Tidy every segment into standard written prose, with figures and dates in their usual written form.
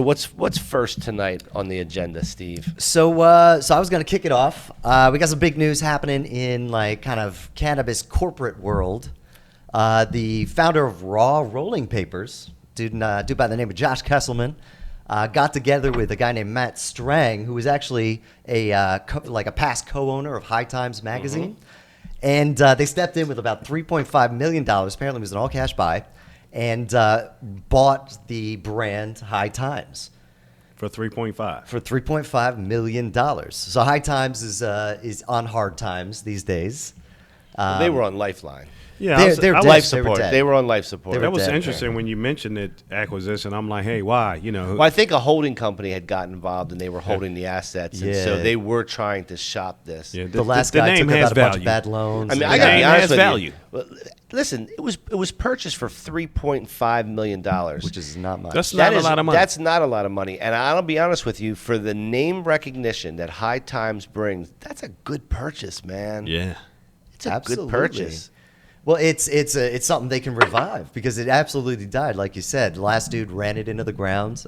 What's first tonight on the agenda, Steve? So I was going to kick it off. We got some big news happening in like kind of cannabis corporate world. The founder of Raw Rolling Papers, dude by the name of Josh Kesselman, got together with a guy named Matt Stang, who was actually a past co-owner of High Times magazine. And they stepped in with about $3.5 million. Apparently it was an all-cash buy. And bought the brand High Times for 3.5 for $3.5 million. So High Times is on hard times these days. They were on Lifeline. Yeah, they're life support. They were on life support. That was interesting when you mentioned it, acquisition. I'm like, hey, why? You know, well, I think a holding company had gotten involved and they were holding the assets, and so they were trying to shop this. Yeah, the last guy took about a bunch of bad loans. I mean, I got to be honest with you. Well, listen, it was purchased for $3.5 million, which is not much. That's not a lot of money. That's not a lot of money, and I'll be honest with you. For the name recognition that High Times brings, that's a good purchase, man. Yeah, it's a good purchase. Well, it's something they can revive because it absolutely died, like you said. The last dude ran it into the ground.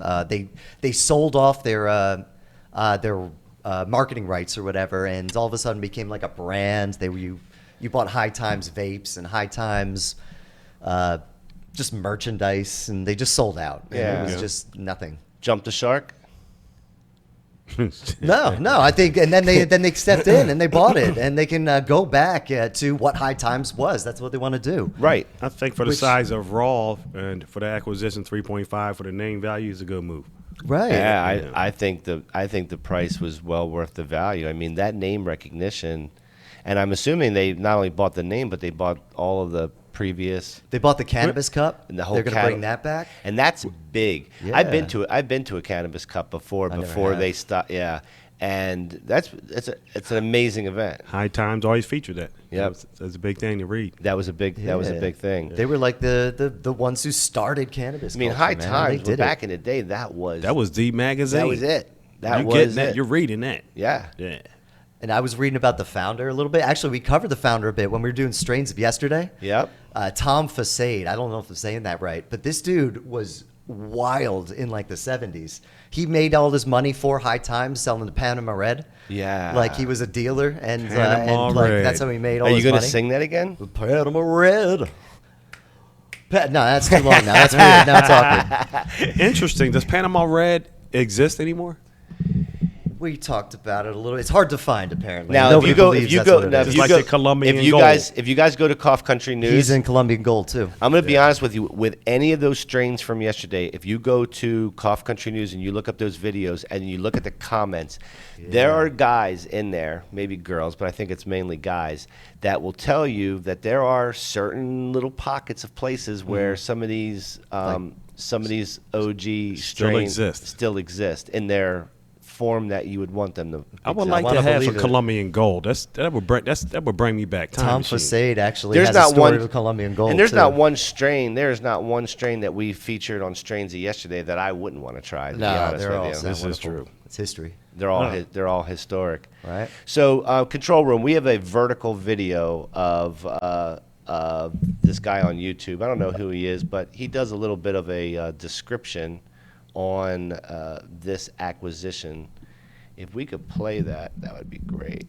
They sold off their marketing rights or whatever, and all of a sudden became like a brand. You bought High Times vapes and High Times just merchandise, and they just sold out. Yeah, it was just nothing. Jumped the shark. No, I think, and then they stepped in and they bought it, and they can go back to what High Times was. That's what they want to do. Right. I think for the size of Raw and for the acquisition, 3.5 for the name value is a good move. Right. Yeah, I think the price was well worth the value. I mean, that name recognition, and I'm assuming they not only bought the name, but they bought all of the previous. They bought the Cannabis Cup, and the whole. They're going to bring that back, and that's big. Yeah. I've been to a Cannabis Cup before they stopped. Yeah, and it's an amazing event. High Times always feature that. Yeah, that's a big thing to read. That was a big thing. They were like the ones who started cannabis. I mean, High Times back in the day. That was the magazine. That was it. You're reading that. Yeah. Yeah. And I was reading about the founder a little bit. Actually, we covered the founder a bit when we were doing Strains of yesterday. Yep. Tom Forçade. I don't know if I'm saying that right, but this dude was wild in like the 70s. He made all this money for High Times selling the Panama Red. Yeah. Like he was a dealer, and Red. like that's how he made all his money. Are you going to sing that again? The Panama Red. No, that's too long now. That's weird. Now it's awkward. Interesting. Does Panama Red exist anymore? We talked about it a little. It's hard to find, apparently. Now, if you go, the Colombian Gold. If you guys go to Cough Country News, he's in Colombian Gold too. I'm going to be honest with you. With any of those strains from yesterday, if you go to Cough Country News and you look up those videos and you look at the comments, there are guys in there, maybe girls, but I think it's mainly guys, that will tell you that there are certain little pockets of places where some of these OG strains still exist in their form that you would want them to. I would like to have a Colombian Gold. That would bring me back. Tom Forçade actually has a story of Colombian Gold. And there's not one strain. There's not one strain that we featured on Strains of yesterday that I wouldn't want to try. To be honest with you. This is true. It's history. They're all historic. Right. So, Control Room, we have a vertical video of this guy on YouTube. I don't know who he is, but he does a little bit of a description on this acquisition. If we could play that, that would be great.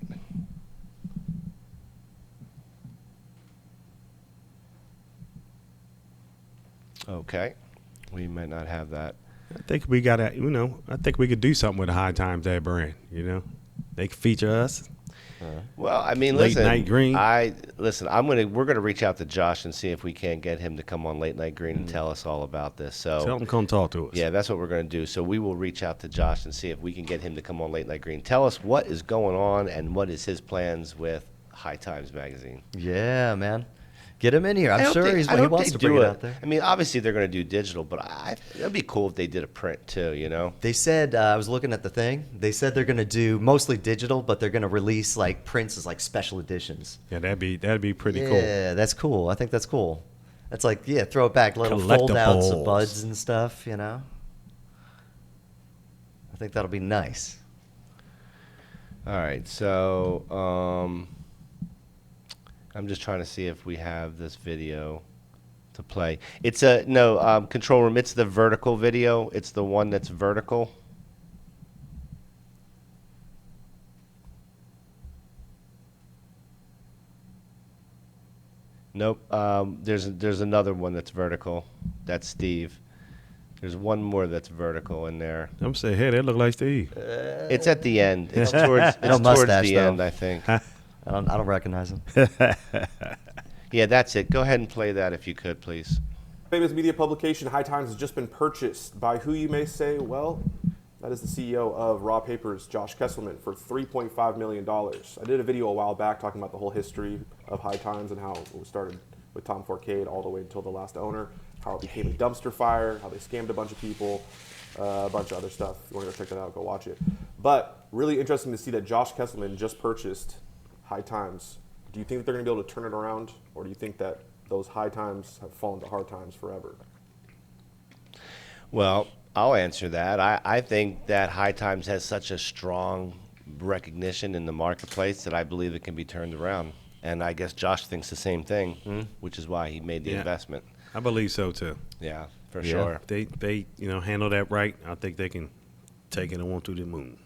Okay, we might not have that. I think we gotta, I think we could do something with the High Times ad brand. They could feature us. Well, I mean, Late Night Green. We're gonna reach out to Josh and see if we can't get him to come on Late Night Green and tell us all about this. So tell him come talk to us. Yeah, that's what we're gonna do. So we will reach out to Josh and see if we can get him to come on Late Night Green. Tell us what is going on and what is his plans with High Times magazine. Yeah, man. Get him in here. I'm sure he wants to bring it out there. I mean, obviously they're going to do digital, but it'd be cool if they did a print too, They said, I was looking at the thing, they said they're going to do mostly digital, but they're going to release like prints as like special editions. Yeah, that'd be pretty cool. Yeah, that's cool. I think that's cool. That's like, throw it back, little fold outs of buds and stuff, I think that'll be nice. All right, so I'm just trying to see if we have this video to play. It's a no control room. It's the vertical video. It's the one that's vertical. Nope. There's another one that's vertical. That's Steve. There's one more that's vertical in there. I'm saying, hey, that look like Steve. It's at the end. It's towards No towards mustache, the though. end, I think. I don't recognize him. Yeah, that's it. Go ahead and play that if you could, please. Famous media publication High Times has just been purchased by who you may say, well, that is the CEO of Raw Papers, Josh Kesselman, for $3.5 million. I did a video a while back talking about the whole history of High Times and how it started with Tom Forçade all the way until the last owner, how it became a dumpster fire, how they scammed a bunch of people, a bunch of other stuff. If you want to go check that out, go watch it. But really interesting to see that Josh Kesselman just purchased High Times. Do you think that they're going to be able to turn it around, or do you think that those high times have fallen to hard times forever? Well, I'll answer that. I think that High Times has such a strong recognition in the marketplace that I believe it can be turned around. And I guess Josh thinks the same thing, which is why he made the investment. I believe so too. Yeah, for sure. They handle that right. I think they can take it and want to the moon.